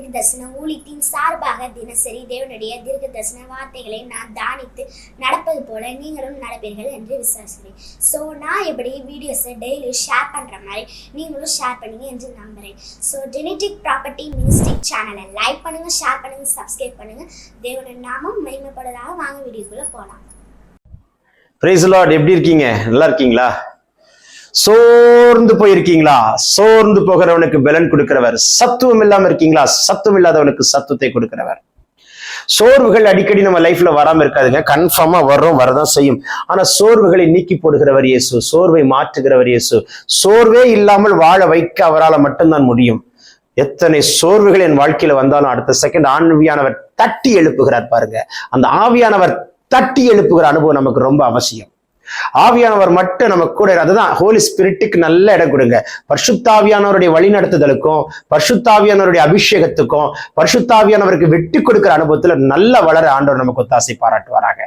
தீர்க்க தரிசன ஊழியத்தின் சார்பாக தினசரி தேவனுடைய தீர்க்க தரிசன வார்த்தைகளை நான் தானித்து நடப்பது போல நீங்களும் நடப்பீர்கள் என்று விசுவாசிக்கிறேன். ஸோ நான் எப்படி வீடியோஸை டெய்லி ஷேர் பண்ணுற மாதிரி நீங்களும் ஷேர் பண்ணுங்க என்று நம்புகிறேன். ஸோ ஜெனடிக் ப்ராப்பர்ட்டி மினிஸ்ட்ரி சேனலை லைக் பண்ணுங்கள், ஷேர் பண்ணுங்கள், சப்ஸ்கிரைப் பண்ணுங்கள். தேவனுடைய நாமம் மகிமைப்படுவதாக. வாங்க வீடியோக்குள்ளே போகலாம். Praise the Lord. எப்படி இருக்கீங்க? நல்லா இருக்கீங்களா? சோர்ந்து போயிருக்கீங்களா? சோர்ந்து போகிறவனுக்கு பலன் கொடுக்கிறவர். சத்துவம் இல்லாம இருக்கீங்களா? சத்துவம் இல்லாதவனுக்கு சத்துவத்தை கொடுக்கிறவர். சோர்வுகள் அடிக்கடி நம்ம லைஃப்ல வராம இருக்காதுங்க, கன்ஃபார்மா வரும், வரதான் செய்யும். ஆனா சோர்வுகளை நீக்கி போடுகிறவர் இயேசு, சோர்வை மாற்றுகிறவர் இயேசு. சோர்வே இல்லாமல் வாழ வைக்க அவரால் மட்டும்தான் முடியும். எத்தனை சோர்வுகள் என் வாழ்க்கையில வந்தாலும் அடுத்த செகண்ட் ஆவியானவர் தட்டி எழுப்புகிறார் பாருங்க. அந்த ஆவியானவர் தட்டி எழுப்புகிற அனுபவம் நமக்கு ரொம்ப அவசியம். ஆவியானவர் மட்டும் நம்ம கூட, அதுதான் ஹோலி ஸ்பிரிட்டுக்கு நல்ல இடம் கொடுங்க. பரிசுத்தாவியானவருடைய வழிநடத்துதலுக்கும் பரிசுத்தாவியானவருடைய அபிஷேகத்துக்கும் பரிசுத்தாவியானவருக்கு வெட்டி கொடுக்கிற அனுபவத்துல நல்ல வளர ஆண்டவர் நமக்கு ஒத்தாசை பாராட்டுவாராக.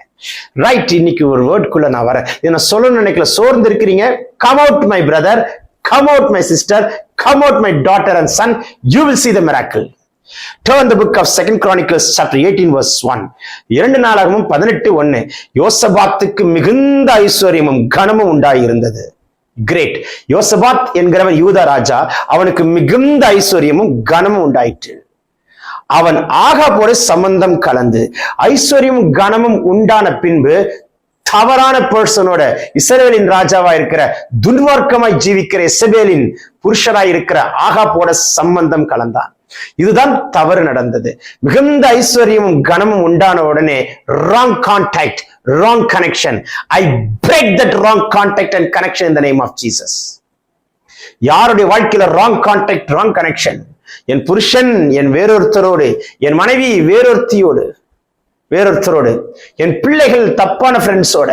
ரைட், இன்னைக்கு ஒரு வேர்டுக்குள்ள நான் வரேன். இதை நான் சொல்லணும்னு நினைக்கல. சோர்ந்து இருக்கிறீங்க, come out my brother, come out my sister, come out my daughter and son, you will see the miracle. Turn the book of 2 Chronicles chapter 18 verse 1. 2 நாளாகமம் 18:1. யோசபாத்துக்கு மிகுந்த ஐஸ்வர்யமும் கனமும் உண்டாயிருந்தது. கிரேட். யோசபாத் என்கிறவன் யூதா ராஜா, அவனுக்கு மிகுந்த ஐஸ்வர்யமும் கனமும் உண்டாயிற்று. அவன் ஆகாபோடு சம்பந்தம் கலந்து ஐஸ்வர்யமும் கனமும் உண்டான பின்பு தவறான பர்சனோட, இஸ்ரவேலின் ராஜாவா இருக்கிற துன்மார்க்கமாய் ஜீவிக்கிற இசபேலின் புருஷராய் இருக்கிற ஆகாபோட சம்பந்தம் கலந்தான். இதுதான் தவறு நடந்தது. மிகுந்த ஐஸ்வர்யமும் கனமும் உண்டான உடனே wrong contact, wrong connection. I break that wrong contact and connection in the name of Jesus. யாருடைய வாழ்க்கையில ராங் கான்டாக்ட், ராங் கனெக்ஷன்? என் புருஷன் என் வேறொருத்தரோடு, என் மனைவி வேறொருத்தியோடு, என் பிள்ளைகள் தப்பான ஃப்ரெண்ட்ஸோட.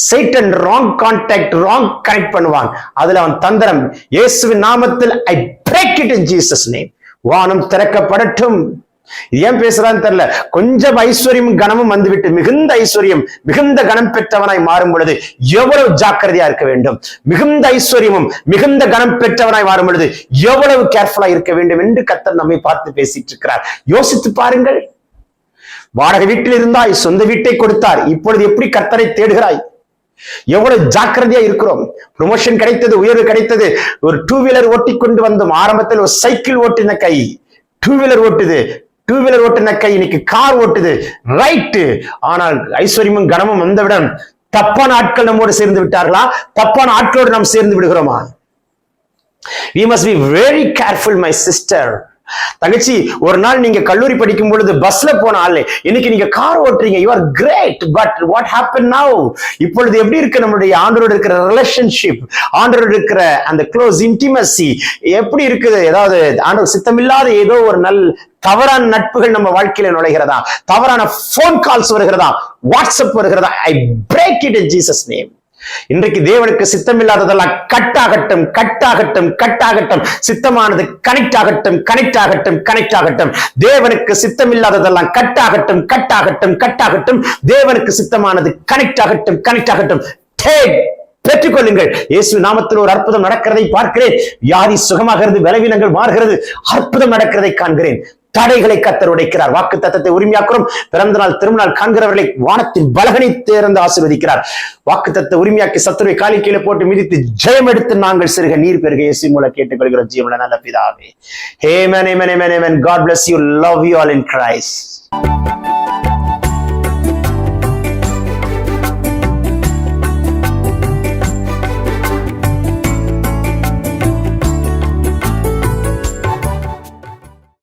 Satan wrong contact, wrong connect பண்ணுவான். அதுல அவன் தந்திரம். இயேசுவின் நாமத்தில் I break it in Jesus name. வானம் திறக்கப்படட்டும். ஏன் பேசுறான்னு தெரியல. கொஞ்சம் ஐஸ்வர்யமும் கனமும் வந்துவிட்டு மிகுந்த ஐஸ்வர்யம் மிகுந்த கனம் பெற்றவனாய் மாறும் பொழுது எவ்வளவு ஜாக்கிரதையா இருக்க வேண்டும். மிகுந்த ஐஸ்வர்யமும் மிகுந்த கனம் பெற்றவனாய் மாறும் பொழுது எவ்வளவு கேர்ஃபுல்லா இருக்க வேண்டும் என்று கர்த்தர் நம்மை பார்த்து பேசிட்டு இருக்கிறார். யோசித்து பாருங்கள். வாடகை வீட்டில் இருந்தாய், சொந்த வீட்டை கொடுத்தார். இப்பொழுது எப்படி கர்த்தரை தேடுகிறாய்? எவ்வளவு ஜாக்கிரதையா இருக்கிறோம். ப்ரொமோஷன் கிடைத்தது, உயர்வு கிடைத்தது. ஒரு 2 வீலர் ஓட்டி கொண்டு வந்தோம். ஆரம்பத்தில் ஒரு சைக்கிள் ஓட்டின கை 2 வீலர் ஓட்டுது, 2 வீலர் ஓட்டின கை இன்னைக்கு கார் ஓட்டுது. ரைட்டு. ஆனால் ஐஸ்வர்யமும் கனமும் வந்தவிடம் தப்பான ஆட்கள் நம்மோடு சேர்ந்து விட்டார்களா? தப்பான ஆட்களோடு நாம் சேர்ந்து விடுகிறோமா? We must be very careful, my sister. தங்கச்சி, ஒரு நாள் நீங்க கல்லூரி படிக்கும் பொழுது பஸ்ல போன ஆளு, இன்னைக்கு நீங்க கார் ஓட்டுறீங்க. You are great. But what happen now? இப்பொழுது எப்படி இருக்கு நம்மளுடைய ஆண்டவரோடு இருக்கிற ரிலேஷன்ஷிப், ஆண்டவரோடு இருக்கிற அந்த க்ளோஸ் இன்டிமசி எப்படி இருக்குது? ஏதாவது ஆண்டவர் சித்தமில்லாத ஏதோ ஒரு தவறான நட்புகள் நம்ம வாழ்க்கையில நுழைகிறதா? தவறான போன் கால்ஸ் வருகிறதா? வாட்ஸ்அப் வருகிறதா? I break it in Jesus name. இன்றைக்கு தேவனுக்கு சித்தமில்லாததெல்லாம் கட்டாகட்டும், கட்டாகட்டும், கட்டாகட்டும். சித்தமானது கனெக்ட் ஆகட்டும், கனெக்ட் ஆகட்டும், கனெக்ட் ஆகட்டும். தேவனுக்கு சித்தமில்லாததெல்லாம் கட்டாகட்டும், கட்டாகட்டும், கட்டாகட்டும். தேவனுக்கு சித்தமானது கனெக்ட் ஆகட்டும், கனெக்ட் ஆகட்டும். பெற்றுக்கொள்ளுங்கள். இயேசு நாமத்தில் ஒரு அற்புதம் நடக்கிறதை பார்க்கிறேன். வியாதி சுகமாகிறது, பலவீனங்கள் மாறுகிறது, அற்புதம் நடக்கிறதை காண்கிறேன். தடைகளை கர்த்தர் உடைக்கிறார். வாக்கு தத்தத்தை உரிமையாக்குறோம். பிறந்த நாள் திருமணம் காண்கிறவர்களை வானத்தின் பலகனை தேர்ந்து ஆசீர்வதிக்கிறார். வாக்கு தத்தை உரிமையாக்கி சத்துருவை காலி கீழே போட்டு மிதித்து ஜெயம் எடுத்து நாங்கள் சிறுக நீர் பெருக இயேசு மூலம் கேட்டுக்கொள்கிறோம் ஜீவன நல்ல பிதாவே. Amen, amen, amen, amen. God bless you. Love you all in Christ.